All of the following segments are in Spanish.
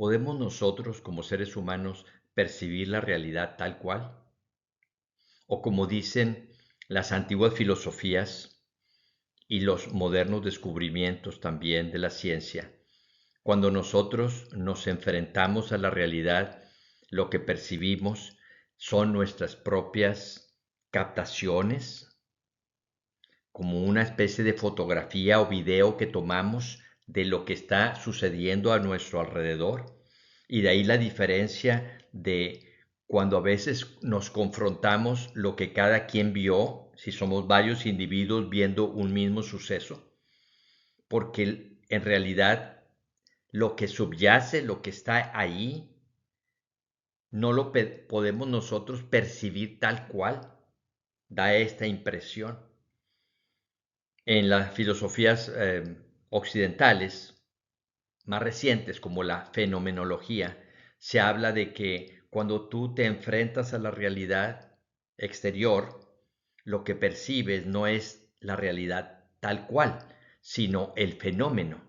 ¿Podemos nosotros como seres humanos percibir la realidad tal cual? O como dicen las antiguas filosofías y los modernos descubrimientos también de la ciencia, cuando nosotros nos enfrentamos a la realidad, lo que percibimos son nuestras propias captaciones, como una especie de fotografía o video que tomamos de lo que está sucediendo a nuestro alrededor. Y de ahí la diferencia de cuando a veces nos confrontamos lo que cada quien vio, si somos varios individuos viendo un mismo suceso, porque en realidad lo que subyace, lo que está ahí, no lo podemos nosotros percibir tal cual, da esta impresión. En las filosofías occidentales más recientes, como la fenomenología, se habla de que cuando tú te enfrentas a la realidad exterior, lo que percibes no es la realidad tal cual, sino el fenómeno.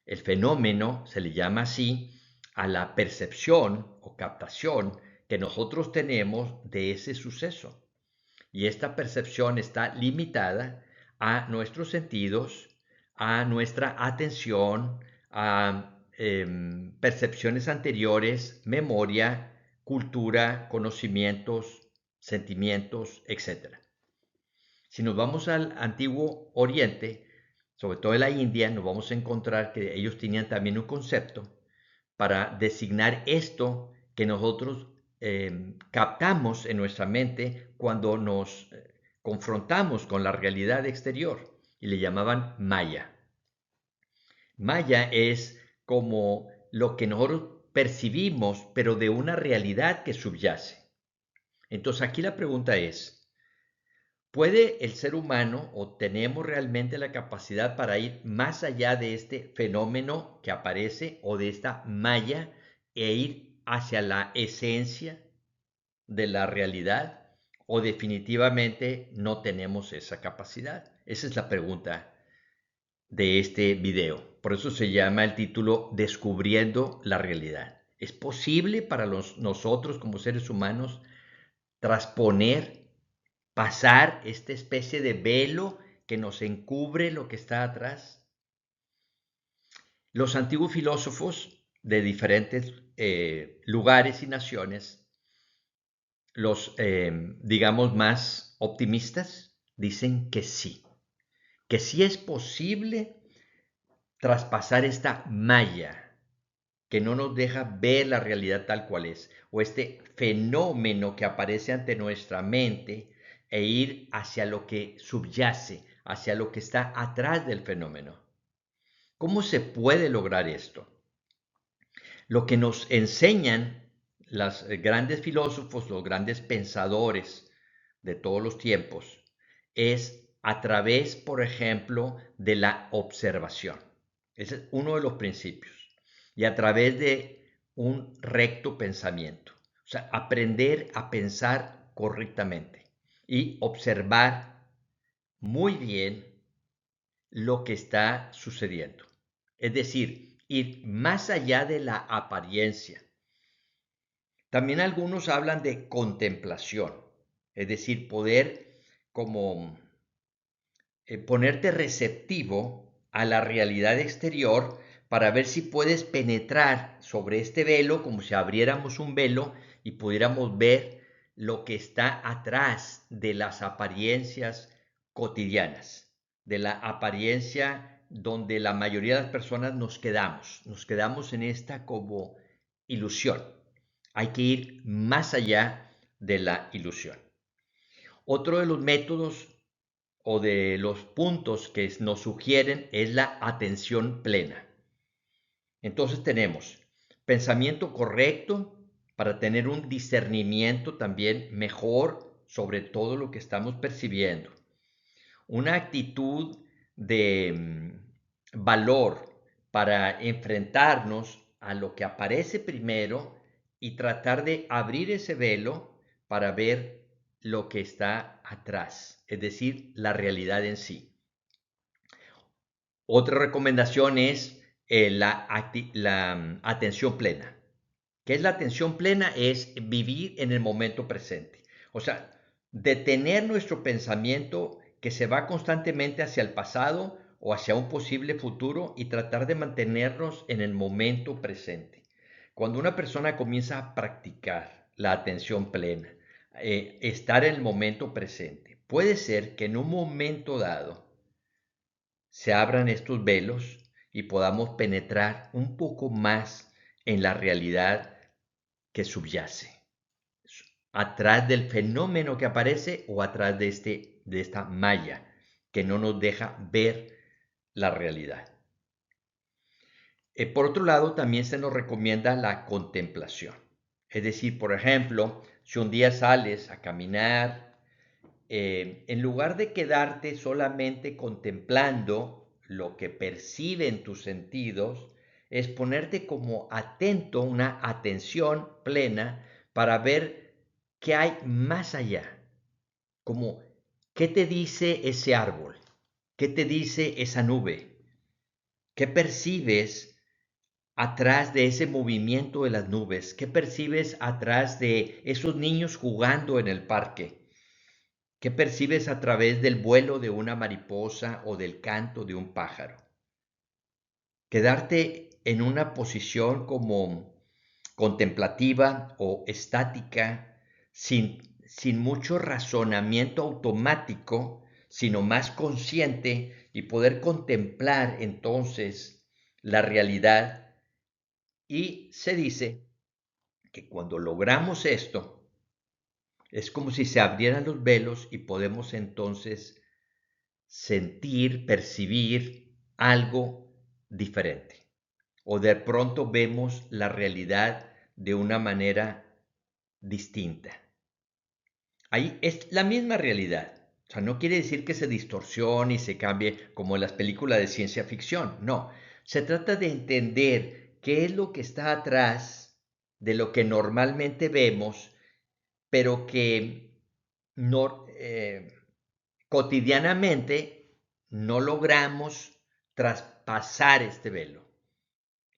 El fenómeno se le llama así a la percepción o captación que nosotros tenemos de ese suceso. Y esta percepción está limitada a nuestros sentidos, a nuestra atención, a percepciones anteriores, memoria, cultura, conocimientos, sentimientos, etc. Si nos vamos al antiguo Oriente, sobre todo en la India, nos vamos a encontrar que ellos tenían también un concepto para designar esto que nosotros captamos en nuestra mente cuando nos confrontamos con la realidad exterior, y le llamaban Maya. Maya es como lo que nosotros percibimos, pero de una realidad que subyace. Entonces aquí la pregunta es, ¿puede el ser humano o tenemos realmente la capacidad para ir más allá de este fenómeno que aparece o de esta malla e ir hacia la esencia de la realidad? ¿O definitivamente no tenemos esa capacidad? Esa es la pregunta de este video. Por eso se llama el título Descubriendo la realidad. ¿Es posible para nosotros como seres humanos trasponer, pasar esta especie de velo que nos encubre lo que está atrás? Los antiguos filósofos de diferentes lugares y naciones, los digamos más optimistas, dicen que sí es posible traspasar esta malla que no nos deja ver la realidad tal cual es, o este fenómeno que aparece ante nuestra mente, e ir hacia lo que subyace, hacia lo que está atrás del fenómeno. ¿Cómo se puede lograr esto? Lo que nos enseñan los grandes filósofos, los grandes pensadores de todos los tiempos, es a través, por ejemplo, de la observación. Ese es uno de los principios. Y a través de un recto pensamiento. O sea, aprender a pensar correctamente y observar muy bien lo que está sucediendo. Es decir, ir más allá de la apariencia. También algunos hablan de contemplación, es decir, poder como ponerte receptivo a la realidad exterior para ver si puedes penetrar sobre este velo, como si abriéramos un velo y pudiéramos ver lo que está atrás de las apariencias cotidianas, de la apariencia donde la mayoría de las personas nos quedamos en esta como ilusión. Hay que ir más allá de la ilusión. Otro de los métodos o de los puntos que nos sugieren es la atención plena. Entonces tenemos pensamiento correcto para tener un discernimiento también mejor sobre todo lo que estamos percibiendo. Una actitud de valor para enfrentarnos a lo que aparece primero y tratar de abrir ese velo para ver lo que está atrás, es decir, la realidad en sí. Otra recomendación es la atención plena. ¿Qué es la atención plena? Es vivir en el momento presente. O sea, detener nuestro pensamiento que se va constantemente hacia el pasado o hacia un posible futuro y tratar de mantenernos en el momento presente. Cuando una persona comienza a practicar la atención plena, estar en el momento presente, puede ser que en un momento dado se abran estos velos y podamos penetrar un poco más en la realidad que subyace, atrás del fenómeno que aparece o atrás de esta malla que no nos deja ver la realidad. Por otro lado, también se nos recomienda la contemplación. Es decir, por ejemplo, si un día sales a caminar, en lugar de quedarte solamente contemplando lo que perciben tus sentidos, es ponerte como atento, una atención plena para ver qué hay más allá. Como, ¿qué te dice ese árbol? ¿Qué te dice esa nube? ¿Qué percibes atrás de ese movimiento de las nubes? ¿Qué percibes atrás de esos niños jugando en el parque? ¿Qué percibes a través del vuelo de una mariposa o del canto de un pájaro? Quedarte en una posición como contemplativa o estática, sin mucho razonamiento automático, sino más consciente y poder contemplar entonces la realidad. Y se dice que cuando logramos esto, es como si se abrieran los velos y podemos entonces sentir, percibir algo diferente. O de pronto vemos la realidad de una manera distinta. Ahí es la misma realidad. O sea, no quiere decir que se distorsione y se cambie como en las películas de ciencia ficción. No, se trata de entender qué es lo que está atrás de lo que normalmente vemos, pero que no, cotidianamente no logramos traspasar este velo.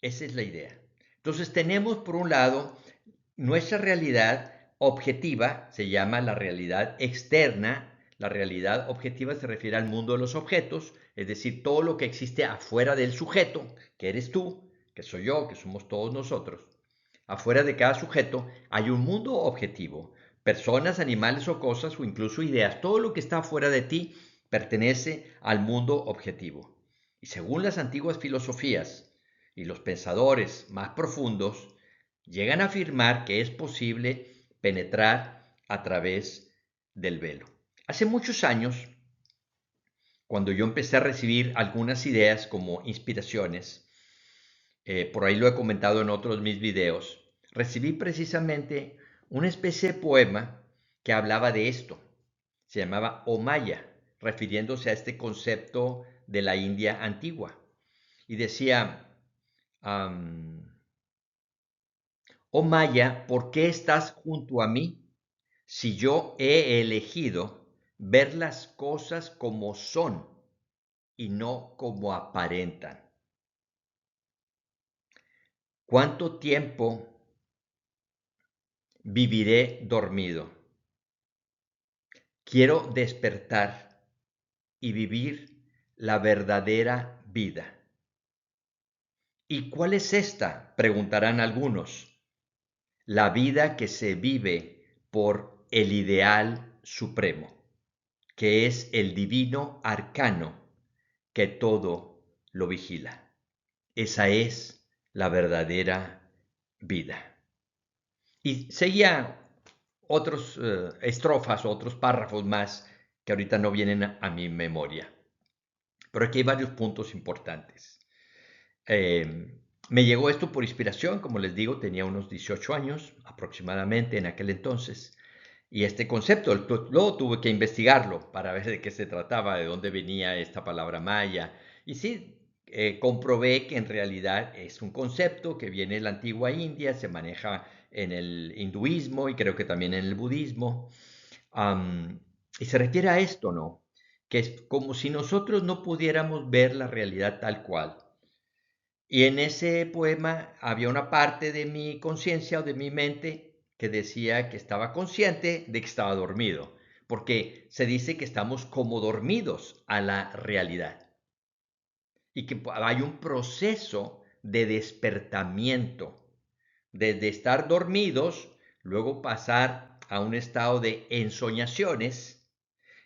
Esa es la idea. Entonces tenemos por un lado nuestra realidad objetiva, se llama la realidad externa. La realidad objetiva se refiere al mundo de los objetos, es decir, todo lo que existe afuera del sujeto, que eres tú, que soy yo, que somos todos nosotros. Afuera de cada sujeto hay un mundo objetivo. Personas, animales o cosas o incluso ideas. Todo lo que está afuera de ti pertenece al mundo objetivo. Y según las antiguas filosofías y los pensadores más profundos, llegan a afirmar que es posible penetrar a través del velo. Hace muchos años, cuando yo empecé a recibir algunas ideas como inspiraciones, por ahí lo he comentado en otros mis videos, recibí precisamente una especie de poema que hablaba de esto. Se llamaba Omaya, refiriéndose a este concepto de la India antigua. Y decía, oh Maya, ¿por qué estás junto a mí si yo he elegido ver las cosas como son y no como aparentan? ¿Cuánto tiempo viviré dormido? Quiero despertar y vivir la verdadera vida. ¿Y cuál es esta? Preguntarán algunos. La vida que se vive por el ideal supremo, que es el divino arcano que todo lo vigila. Esa es la verdadera vida. Y seguía otros estrofas, otros párrafos más que ahorita no vienen a mi memoria. Pero aquí hay varios puntos importantes. Me llegó esto por inspiración, como les digo, tenía unos 18 años aproximadamente en aquel entonces. Y este concepto, luego tuve que investigarlo para ver de qué se trataba, de dónde venía esta palabra maya. Y sí, comprobé que en realidad es un concepto que viene de la antigua India, se maneja en el hinduismo y creo que también en el budismo. Y se refiere a esto, ¿no? Que es como si nosotros no pudiéramos ver la realidad tal cual. Y en ese poema había una parte de mi conciencia o de mi mente que decía que estaba consciente de que estaba dormido, porque se dice que estamos como dormidos a la realidad y que hay un proceso de despertamiento, desde estar dormidos, luego pasar a un estado de ensoñaciones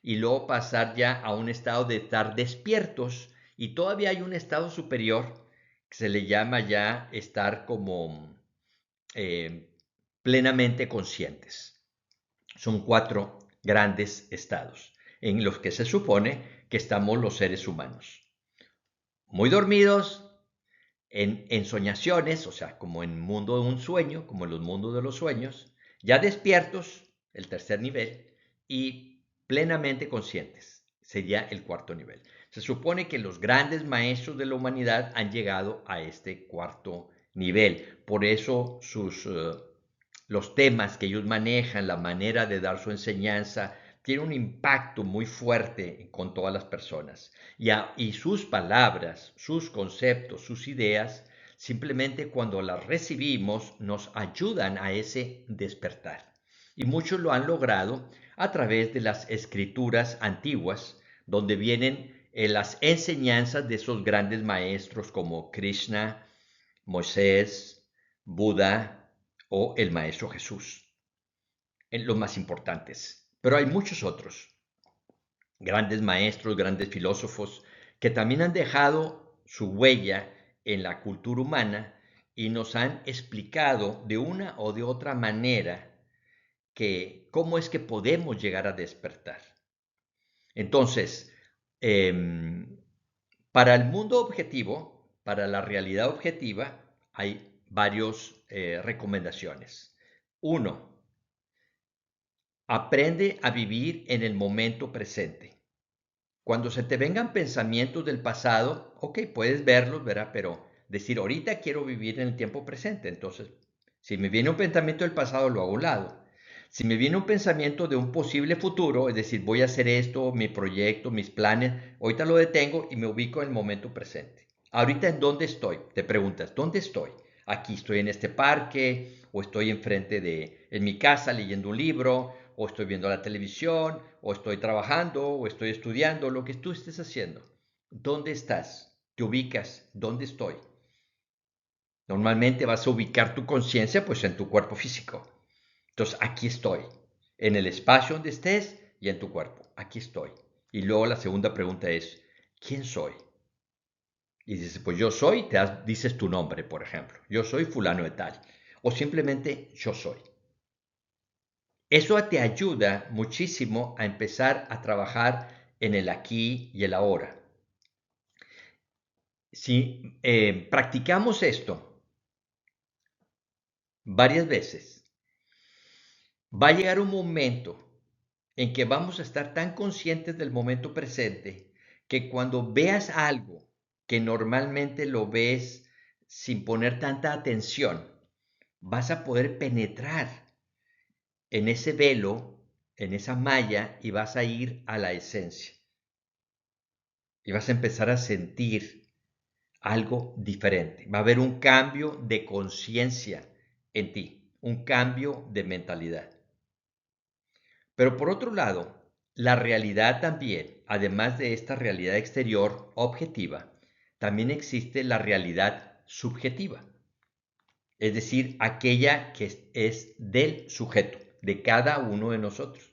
y luego pasar ya a un estado de estar despiertos y todavía hay un estado superior que se le llama ya estar como eh, plenamente conscientes. Son 4 grandes estados en los que se supone que estamos los seres humanos. Muy dormidos, en ensoñaciones, o sea, como en mundo de un sueño, como en los mundos de los sueños, ya despiertos, el tercer nivel, y plenamente conscientes, sería el cuarto nivel. Se supone que los grandes maestros de la humanidad han llegado a este cuarto nivel, por eso los temas que ellos manejan, la manera de dar su enseñanza, tiene un impacto muy fuerte con todas las personas. Y sus palabras, sus conceptos, sus ideas, simplemente cuando las recibimos nos ayudan a ese despertar. Y muchos lo han logrado a través de las escrituras antiguas, donde vienen las enseñanzas de esos grandes maestros como Krishna, Moisés, Buda o el Maestro Jesús, en los más importantes. Pero hay muchos otros grandes maestros, grandes filósofos, que también han dejado su huella en la cultura humana y nos han explicado de una o de otra manera que cómo es que podemos llegar a despertar. Entonces, eh, para el mundo objetivo, para la realidad objetiva, hay varias recomendaciones. Uno, aprende a vivir en el momento presente. Cuando se te vengan pensamientos del pasado, ok, puedes verlos, ¿verdad? Pero decir, ahorita quiero vivir en el tiempo presente. Entonces, si me viene un pensamiento del pasado, lo hago a un lado. Si me viene un pensamiento de un posible futuro, es decir, voy a hacer esto, mi proyecto, mis planes, ahorita lo detengo y me ubico en el momento presente. Ahorita, ¿en dónde estoy? Te preguntas, ¿dónde estoy? Aquí estoy en este parque, o estoy en mi casa leyendo un libro, o estoy viendo la televisión, o estoy trabajando, o estoy estudiando, lo que tú estés haciendo. ¿Dónde estás? ¿Te ubicas? ¿Dónde estoy? Normalmente vas a ubicar tu conciencia pues en tu cuerpo físico. Entonces, aquí estoy, en el espacio donde estés y en tu cuerpo. Aquí estoy. Y luego la segunda pregunta es, ¿quién soy? Y dices, pues yo soy, dices tu nombre, por ejemplo. Yo soy fulano de tal. O simplemente yo soy. Eso te ayuda muchísimo a empezar a trabajar en el aquí y el ahora. Si practicamos esto varias veces, va a llegar un momento en que vamos a estar tan conscientes del momento presente que cuando veas algo que normalmente lo ves sin poner tanta atención, vas a poder penetrar en ese velo, en esa malla y vas a ir a la esencia. Y vas a empezar a sentir algo diferente. Va a haber un cambio de conciencia en ti, un cambio de mentalidad. Pero por otro lado, la realidad también, además de esta realidad exterior objetiva, también existe la realidad subjetiva, es decir, aquella que es del sujeto, de cada uno de nosotros.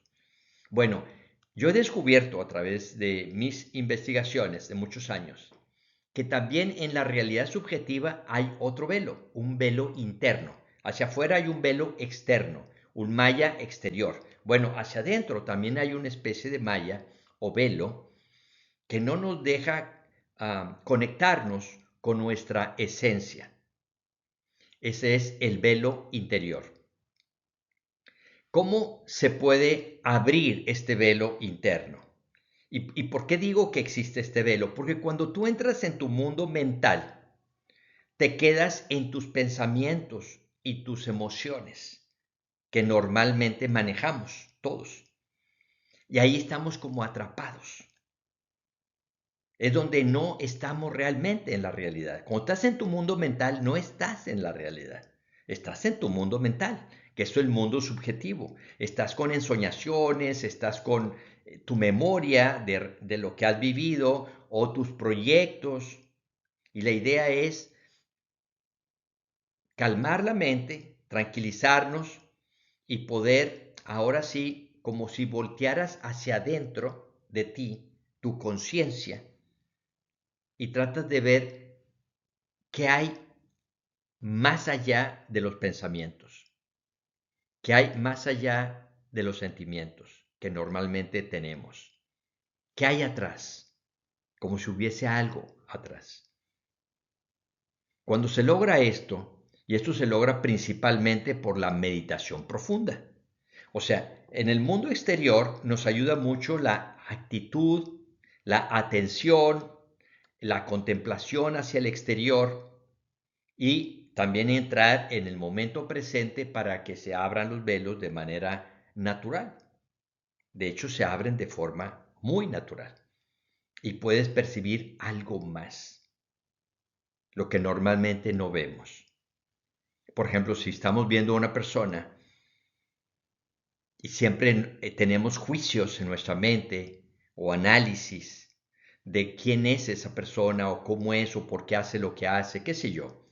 Bueno, yo he descubierto a través de mis investigaciones de muchos años que también en la realidad subjetiva hay otro velo, un velo interno. Hacia afuera hay un velo externo, un malla exterior. Bueno, hacia adentro también hay una especie de malla o velo que no nos deja conectarnos con nuestra esencia. Ese es el velo interior. ¿Cómo se puede abrir este velo interno? ¿Y por qué digo que existe este velo? Porque cuando tú entras en tu mundo mental, te quedas en tus pensamientos y tus emociones que normalmente manejamos todos. Y ahí estamos como atrapados. Es donde no estamos realmente en la realidad. Cuando estás en tu mundo mental, no estás en la realidad. Estás en tu mundo mental, que es el mundo subjetivo. Estás con ensoñaciones, estás con tu memoria de lo que has vivido o tus proyectos. Y la idea es calmar la mente, tranquilizarnos y poder, ahora sí, como si voltearas hacia adentro de ti, tu conciencia, y tratas de ver qué hay más allá de los pensamientos, qué hay más allá de los sentimientos que normalmente tenemos, qué hay atrás, como si hubiese algo atrás. Cuando se logra esto, y esto se logra principalmente por la meditación profunda, o sea, en el mundo exterior nos ayuda mucho la actitud, la atención, la contemplación hacia el exterior y también entrar en el momento presente para que se abran los velos de manera natural. De hecho, se abren de forma muy natural y puedes percibir algo más, lo que normalmente no vemos. Por ejemplo, si estamos viendo a una persona y siempre tenemos juicios en nuestra mente o análisis de quién es esa persona o cómo es o por qué hace lo que hace, qué sé yo.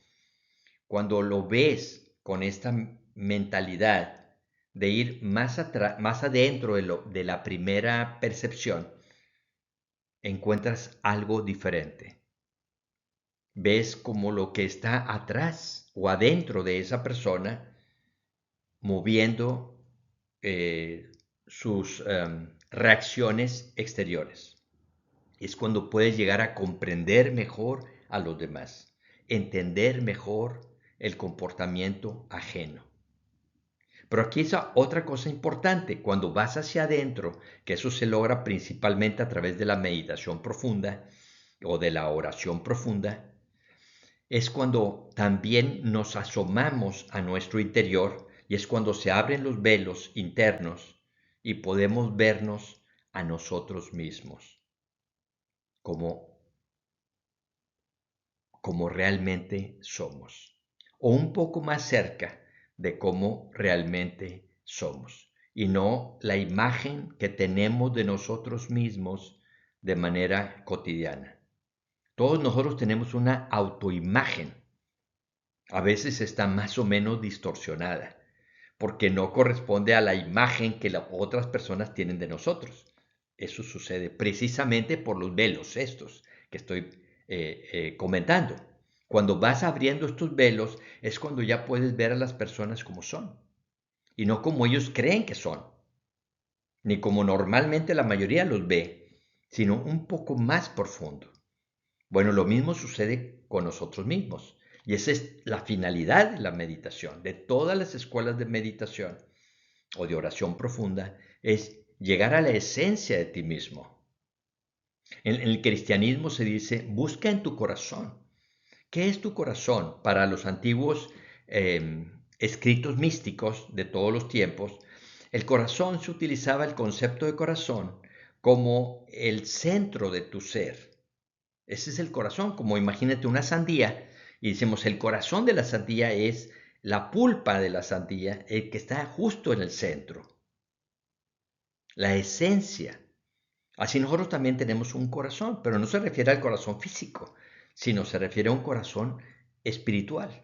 Cuando lo ves con esta mentalidad de ir más adentro de la primera percepción, encuentras algo diferente. Ves como lo que está atrás o adentro de esa persona moviendo sus reacciones exteriores. Es cuando puedes llegar a comprender mejor a los demás, entender mejor el comportamiento ajeno. Pero aquí es otra cosa importante, cuando vas hacia adentro, que eso se logra principalmente a través de la meditación profunda o de la oración profunda, es cuando también nos asomamos a nuestro interior y es cuando se abren los velos internos y podemos vernos a nosotros mismos como, como realmente somos o un poco más cerca de cómo realmente somos y no la imagen que tenemos de nosotros mismos de manera cotidiana. Todos nosotros tenemos una autoimagen. A veces está más o menos distorsionada, porque no corresponde a la imagen que las otras personas tienen de nosotros. Eso sucede precisamente por los velos estos que estoy comentando. Cuando vas abriendo estos velos es cuando ya puedes ver a las personas como son y no como ellos creen que son, ni como normalmente la mayoría los ve, sino un poco más profundo. Bueno, lo mismo sucede con nosotros mismos. Y esa es la finalidad de la meditación, de todas las escuelas de meditación o de oración profunda, es llegar a la esencia de ti mismo. En el cristianismo se dice, busca en tu corazón. ¿Qué es tu corazón? Para los antiguos escritos místicos de todos los tiempos, el corazón se utilizaba el concepto de corazón como el centro de tu ser. Ese es el corazón, como imagínate una sandía y decimos el corazón de la sandía es la pulpa de la sandía, el que está justo en el centro, la esencia. Así nosotros también tenemos un corazón, pero no se refiere al corazón físico, sino se refiere a un corazón espiritual.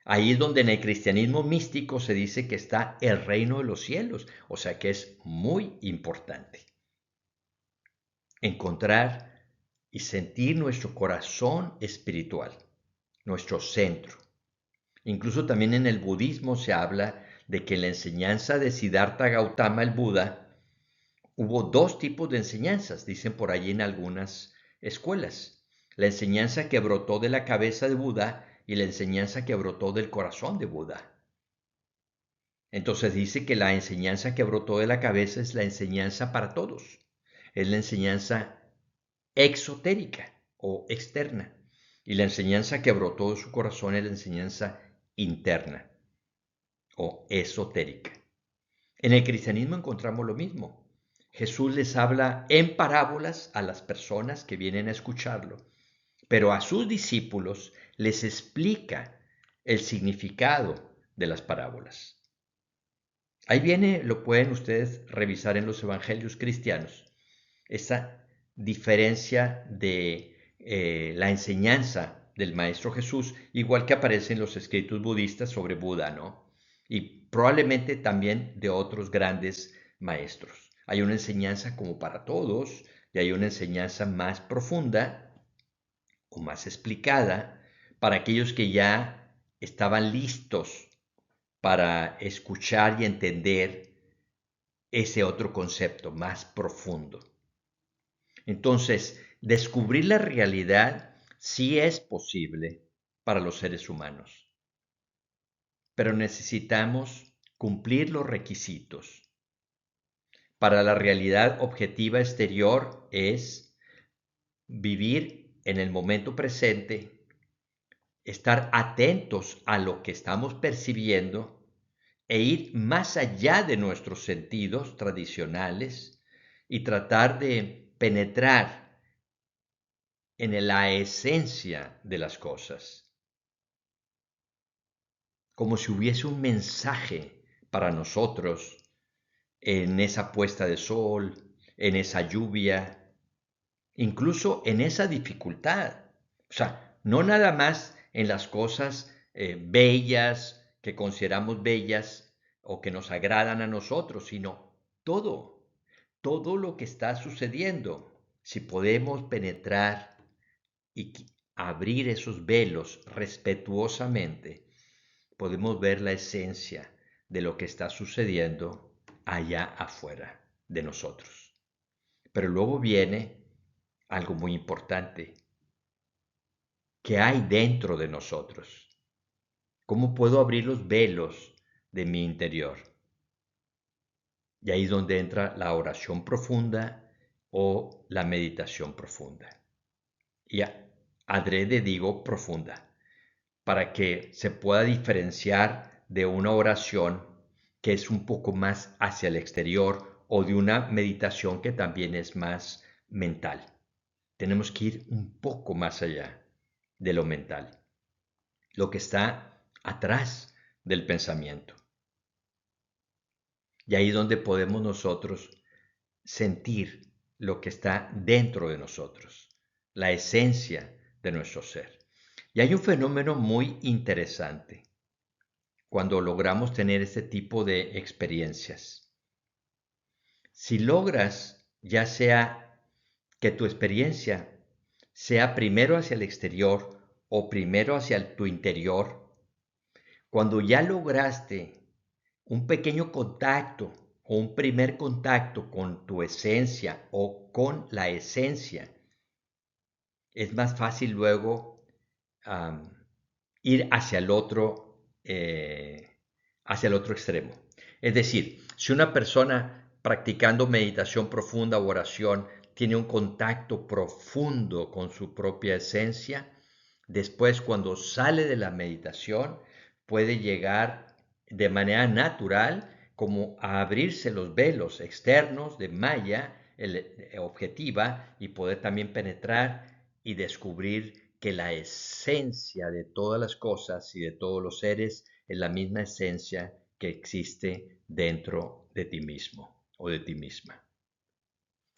Ahí es donde en el cristianismo místico se dice que está el reino de los cielos, o sea que es muy importante encontrar y sentir nuestro corazón espiritual, nuestro centro. Incluso también en el budismo se habla de que en la enseñanza de Siddhartha Gautama el Buda hubo dos tipos de enseñanzas, dicen por allí en algunas escuelas. La enseñanza que brotó de la cabeza de Buda y la enseñanza que brotó del corazón de Buda. Entonces dice que la enseñanza que brotó de la cabeza es la enseñanza para todos. Es la enseñanza exotérica o externa. Y la enseñanza que brotó de su corazón es la enseñanza interna o esotérica. En el cristianismo encontramos lo mismo. Jesús les habla en parábolas a las personas que vienen a escucharlo, pero a sus discípulos les explica el significado de las parábolas. Ahí viene, lo pueden ustedes revisar en los evangelios cristianos, esa diferencia de la enseñanza del Maestro Jesús, igual que aparece en los escritos budistas sobre Buda, ¿no? Y probablemente también de otros grandes maestros. Hay una enseñanza como para todos, y hay una enseñanza más profunda o más explicada para aquellos que ya estaban listos para escuchar y entender ese otro concepto más profundo. Entonces, descubrir la realidad sí es posible para los seres humanos, pero necesitamos cumplir los requisitos. Para la realidad objetiva exterior es vivir en el momento presente, estar atentos a lo que estamos percibiendo e ir más allá de nuestros sentidos tradicionales y tratar de penetrar en la esencia de las cosas, como si hubiese un mensaje para nosotros en esa puesta de sol, en esa lluvia, incluso en esa dificultad. O sea, no nada más en las cosas bellas que consideramos bellas o que nos agradan a nosotros, sino todo lo que está sucediendo. Si podemos penetrar y abrir esos velos respetuosamente, podemos ver la esencia de lo que está sucediendo allá afuera de nosotros. Pero luego viene algo muy importante. ¿Qué hay dentro de nosotros? ¿Cómo puedo abrir los velos de mi interior? Y ahí es donde entra la oración profunda o la meditación profunda. Y adrede digo profunda, para que se pueda diferenciar de una oración que es un poco más hacia el exterior o de una meditación que también es más mental. Tenemos que ir un poco más allá de lo mental, lo que está atrás del pensamiento. Y ahí es donde podemos nosotros sentir lo que está dentro de nosotros, la esencia de nuestro ser. Y hay un fenómeno muy interesante cuando logramos tener este tipo de experiencias. Si logras, ya sea que tu experiencia sea primero hacia el exterior o primero hacia tu interior, cuando ya lograste un pequeño contacto o un primer contacto con tu esencia o con la esencia, es más fácil luego ir hacia el otro extremo. Es decir, si una persona practicando meditación profunda o oración tiene un contacto profundo con su propia esencia, después cuando sale de la meditación puede llegar de manera natural como a abrirse los velos externos de Maya objetiva y poder también penetrar y descubrir que la esencia de todas las cosas y de todos los seres es la misma esencia que existe dentro de ti mismo o de ti misma.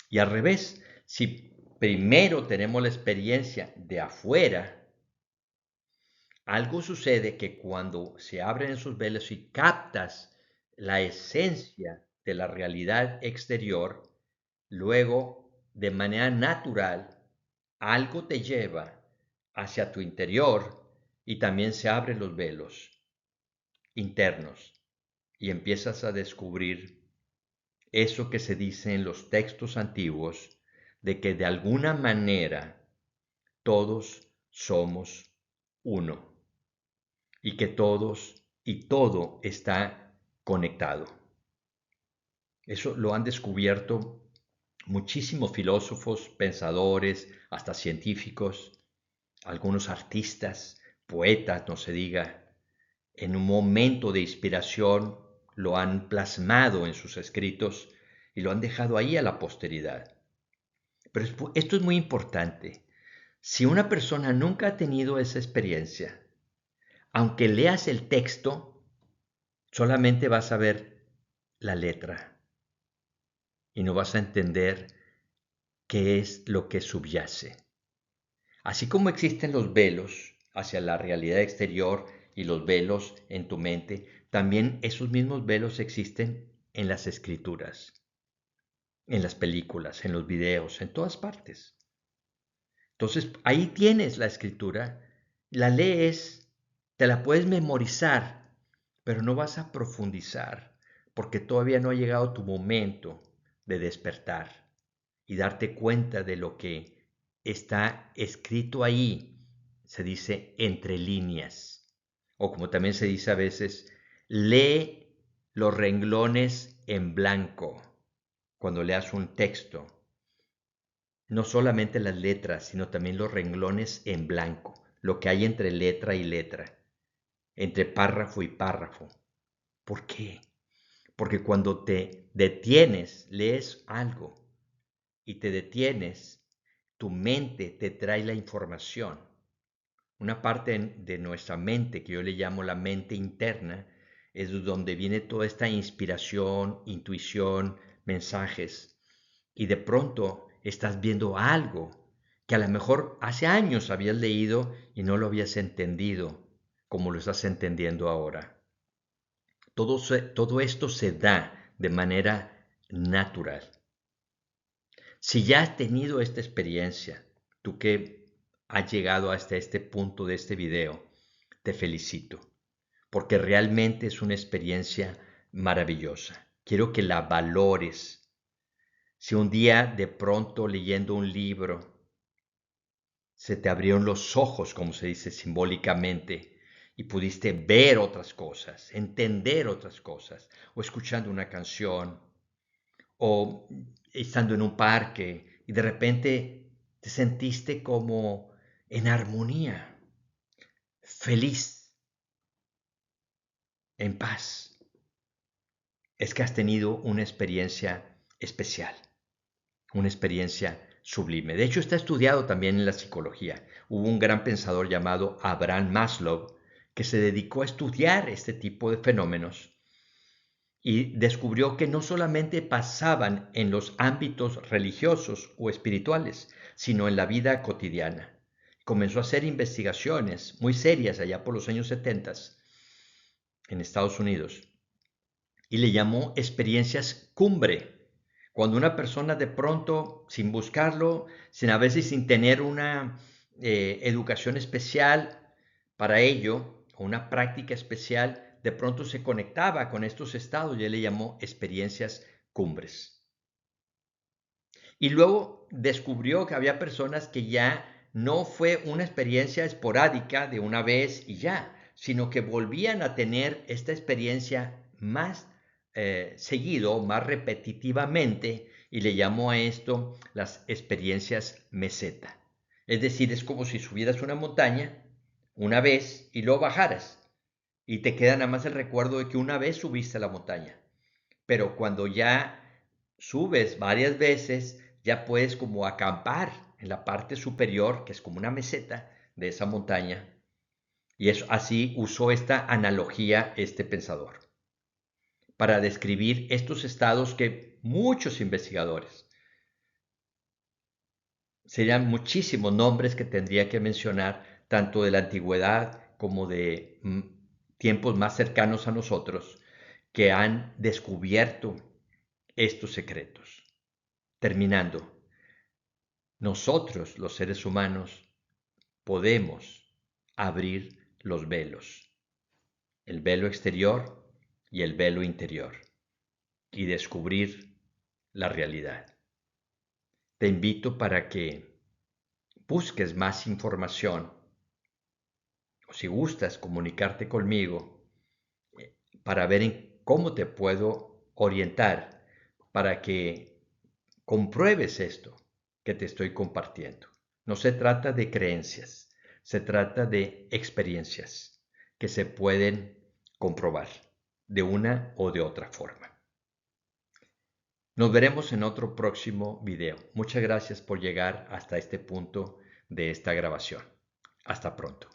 Y al revés, si primero tenemos la experiencia de afuera, algo sucede que cuando se abren esos velos y captas la esencia de la realidad exterior, luego de manera natural algo te lleva hacia tu interior y también se abren los velos internos y empiezas a descubrir eso que se dice en los textos antiguos de que de alguna manera todos somos uno y que todos y todo está conectado. Eso lo han descubierto muchísimos filósofos, pensadores, hasta científicos, algunos artistas, poetas, no se diga, en un momento de inspiración lo han plasmado en sus escritos y lo han dejado ahí a la posteridad. Pero esto es muy importante. Si una persona nunca ha tenido esa experiencia, aunque leas el texto, solamente vas a ver la letra y no vas a entender qué es lo que subyace. Así como existen los velos hacia la realidad exterior y los velos en tu mente, también esos mismos velos existen en las escrituras, en las películas, en los videos, en todas partes. Entonces, ahí tienes la escritura, la lees, te la puedes memorizar, pero no vas a profundizar, porque todavía no ha llegado tu momento de despertar y darte cuenta de lo que está escrito ahí. Se dice entre líneas, o como también se dice a veces, lee los renglones en blanco cuando leas un texto. No solamente las letras, sino también los renglones en blanco, lo que hay entre letra y letra, entre párrafo y párrafo. ¿Por qué? Porque cuando te detienes, lees algo y te detienes, tu mente te trae la información. Una parte de nuestra mente, que yo le llamo la mente interna, es donde viene toda esta inspiración, intuición, mensajes. Y de pronto estás viendo algo que a lo mejor hace años habías leído y no lo habías entendido como lo estás entendiendo ahora. Todo esto se da de manera natural. Si ya has tenido esta experiencia, tú que has llegado hasta este punto de este video, te felicito, porque realmente es una experiencia maravillosa. Quiero que la valores. Si un día de pronto leyendo un libro se te abrieron los ojos, como se dice simbólicamente, y pudiste ver otras cosas, entender otras cosas, o escuchando una canción, o estando en un parque y de repente te sentiste como en armonía, feliz, en paz. Es que has tenido una experiencia especial, una experiencia sublime. De hecho, está estudiado también en la psicología. Hubo un gran pensador llamado Abraham Maslow que se dedicó a estudiar este tipo de fenómenos y descubrió que no solamente pasaban en los ámbitos religiosos o espirituales, sino en la vida cotidiana. Comenzó a hacer investigaciones muy serias allá por los años 70 en Estados Unidos y le llamó experiencias cumbre. Cuando una persona de pronto, sin buscarlo, sin a veces sin tener una educación especial para ello, o una práctica especial, de pronto se conectaba con estos estados y él le llamó experiencias cumbres. Y luego descubrió que había personas que ya no fue una experiencia esporádica de una vez y ya, sino que volvían a tener esta experiencia más seguido, más repetitivamente, y le llamó a esto las experiencias meseta. Es decir, es como si subieras una montaña una vez y luego bajaras, y te queda nada más el recuerdo de que una vez subiste a la montaña. Pero cuando ya subes varias veces, ya puedes como acampar en la parte superior, que es como una meseta de esa montaña. Y eso, así usó esta analogía este pensador para describir estos estados que muchos investigadores, serían muchísimos nombres que tendría que mencionar, tanto de la antigüedad como de tiempos más cercanos a nosotros, que han descubierto estos secretos. Terminando, nosotros, los seres humanos, podemos abrir los velos, el velo exterior y el velo interior, y descubrir la realidad. Te invito para que busques más información, o si gustas comunicarte conmigo, para ver en cómo te puedo orientar para que compruebes esto que te estoy compartiendo. No se trata de creencias, se trata de experiencias que se pueden comprobar de una o de otra forma. Nos veremos en otro próximo video. Muchas gracias por llegar hasta este punto de esta grabación. Hasta pronto.